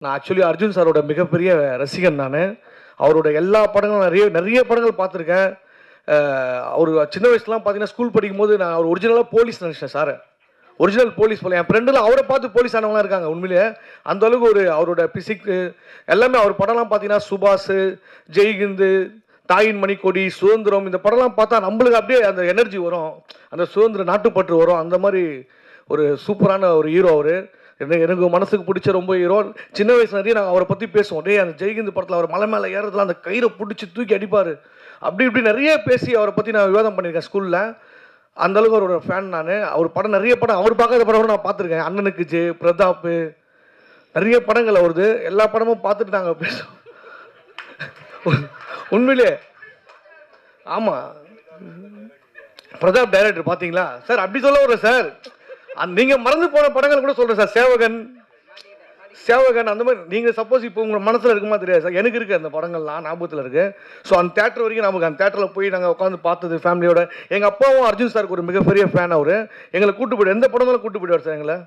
நான் ஆக்சுவலி அர்ஜுன் சாரோட மிகப்பெரிய ரசிகன் நான். அவரோட எல்லா படங்களும் நிறைய நிறைய படங்கள் பார்த்துருக்கேன். அவர் சின்ன வயசுலாம் பார்த்தீங்கன்னா, ஸ்கூல் படிக்கும்போது நான் அவர் ஒரிஜினலாக போலீஸ் நினச்சேன் சார. ஒரிஜினல் போலீஸ் போல. என் ஃப்ரெண்டுலாம் அவரை பார்த்து போலீஸ் ஆனவங்களாம் இருக்காங்க உண்மையிலேயே. அந்த அளவுக்கு ஒரு அவரோட பிசிக்கு எல்லாமே அவர் படம்லாம் பார்த்தீங்கன்னா, சுபாஷ், ஜெய்ஹிந்து, தாயின் மணிக்கொடி, சுதந்திரம் இந்த படம்லாம் பார்த்தா நம்மளுக்கு அப்படியே அந்த எனர்ஜி வரும். அந்த சுதந்திர நாட்டுப்பற்று வரும். அந்த மாதிரி ஒரு சூப்பரான ஒரு ஹீரோ அவரு. எனக்கு மனசுக்கு பிடிச்ச ரொம்ப ஹீரோ. சின்ன வயசுல நிறைய நாங்கள் அவரை பற்றி பேசுவோம். டேய் அந்த ஜெய்ஹிந்த் படத்தில் அவர் மலை மேலே ஏறதுல அந்த கயிறை பிடிச்சி தூக்கி அடிப்பார். அப்படி இப்படி நிறைய பேசி அவரை பற்றி நான் விவாதம் பண்ணியிருக்கேன் ஸ்கூலில். அந்தளவுக்கு அவரோட ஃபேன் நான். அவர் படம் நிறைய படம் அவர் பார்க்காத படம் கூட நான் பார்த்துருக்கேன். அண்ணனுக்கு ஜே, பிரதாப், நிறைய படங்கள் அவருது. எல்லா படமும் பார்த்துட்டு நாங்கள் பேசுவோம். உண்மையிலே ஆமாம். பிரதாப் டைரக்டர் பார்த்தீங்களா சார்? அப்படி சொல்ல வர சார், நீங்கள் மறந்து போன படங்கள் கூட சொல்கிறேன் சார். சேவகன், சேவகன் அந்த மாதிரி நீங்கள் சப்போஸ் இப்போ உங்கள் மனசில் இருக்குமா தெரியாது சார். எனக்கு இருக்குது அந்த படங்கள்லாம் ஞாபகத்தில் இருக்குது. ஸோ அந்த தேட்டர் வரைக்கும் நமக்கு அந்த தேட்டரில் போய் நாங்கள் உட்காந்து பார்த்தது ஃபேமிலியோட. எங்கள் அப்பாவும் அர்ஜுன் சாருக்கு ஒரு மிகப்பெரிய ஃபேன். அவர் எங்களை கூட்டு போய்டு எந்த படங்களும் கூட்டு போய்டுவார் சார் எங்களை.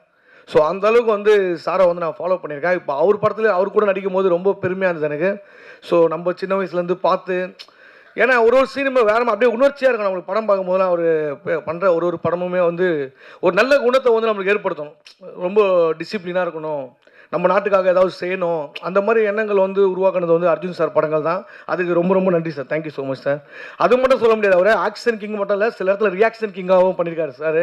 ஸோ அந்த அளவுக்கு வந்து சாரை வந்து நான் ஃபாலோ பண்ணியிருக்கேன். இப்போ அவர் படத்தில் அவர் கூட நடிக்கும் போது ரொம்ப பெருமையாக இருந்தது எனக்கு. ஸோ நம்ம சின்ன வயசுலேருந்து பார்த்து, ஏன்னா ஒரு ஒரு சீனுமே வேறு அப்படியே உணர்ச்சியாக இருக்கும். நம்மளுக்கு படம் பார்க்கும்போதுலாம் அவர் பண்ணுற ஒரு ஒரு படமுமே வந்து ஒரு நல்ல குணத்தை வந்து நம்மளுக்கு ஏற்படுத்தணும். ரொம்ப டிசிப்ளினாக இருக்கணும், நம்ம நாட்டுக்காக ஏதாவது செய்யணும், அந்த மாதிரி எண்ணங்கள் வந்து உருவாக்குனது வந்து அர்ஜுன் சார் படங்கள் தான். அதுக்கு ரொம்ப ரொம்ப நன்றி sir. Thank you so much sir. அது மட்டும் சொல்ல முடியாது, அவர் ஆக்ஷன் கிங் மட்டும் இல்லை, சில இடத்துல ரியாக்ஷன் கிங்காகவும் பண்ணியிருக்காரு சார்.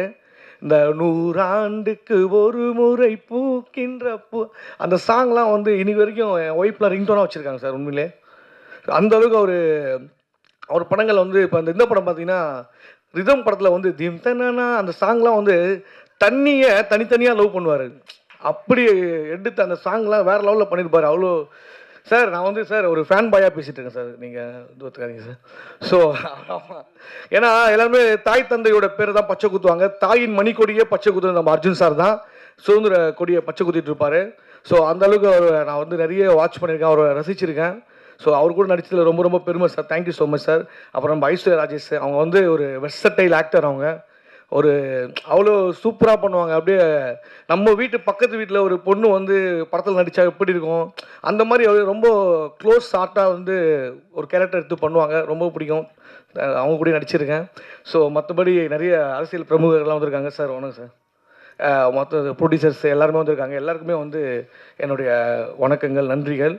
இந்த 100 ஆண்டுக்கு ஒரு முறை பூக்கின்ற பூ அந்த சாங்லாம் வந்து இன்னைக்கு வரைக்கும் என் ஒய்ஃபில் ரிங்டோனாக வச்சுருக்காங்க சார். உண்மையிலே அந்த அளவுக்கு அவர் படங்கள் வந்து இப்போ இந்த படம் பார்த்தீங்கன்னா, ரிதம் படத்தில் வந்து திம் தனா அந்த சாங்லாம் வந்து தண்ணியை தனித்தனியாக லவ் பண்ணுவார். அப்படி எடுத்து அந்த சாங்லாம் வேறு லெவலில் பண்ணியிருப்பார். அவ்வளோ சார் நான் வந்து சார் ஒரு ஃபேன் பாயாக பேசிகிட்டு இருக்கேன் சார். நீங்கள் இது ஒத்துக்காதீங்க சார். ஸோ ஆமாம், ஏன்னா எல்லாருமே தாய் தந்தையோட பேரை தான் பச்சை குத்துவாங்க. தாயின் மணிக்கொடியே பச்சை குத்துறது நம்ம அர்ஜுன் சார் தான். சுதந்திர கொடியை பச்சை குத்திட்டு இருப்பார். ஸோ அந்தளவுக்கு அவர் நான் வந்து நிறைய வாட்ச் பண்ணியிருக்கேன், அவரை ரசிச்சிருக்கேன். ஸோ அவர் கூட நடிச்சதில் ரொம்ப ரொம்ப பெருமை sir. Thank you so much sir. அப்புறம் நம்ம ஐஸ்வர்யா ராஜேஷ், அவங்க வந்து ஒரு வெர்சடைல் ஆக்டர். அவங்க ஒரு அவ்வளோ சூப்பராக பண்ணுவாங்க. அப்படியே நம்ம வீட்டு பக்கத்து வீட்டில் ஒரு பொண்ணு வந்து படத்தில் நடித்தா எப்படி இருக்கும், அந்த மாதிரி ரொம்ப க்ளோஸ் ஷார்ட்டாக வந்து ஒரு கேரக்டர் எடுத்து பண்ணுவாங்க. ரொம்ப பிடிக்கும். அவங்க கூட நடிச்சிருக்கேன். ஸோ மற்றபடி நிறைய அரசியல் பிரமுகர்கள்லாம் வந்திருக்காங்க சார். வணக்கம் சார். மற்ற ப்ரொடியூசர்ஸ் எல்லாருமே வந்திருக்காங்க. எல்லாருக்குமே வந்து என்னுடைய வணக்கங்கள், நன்றிகள்.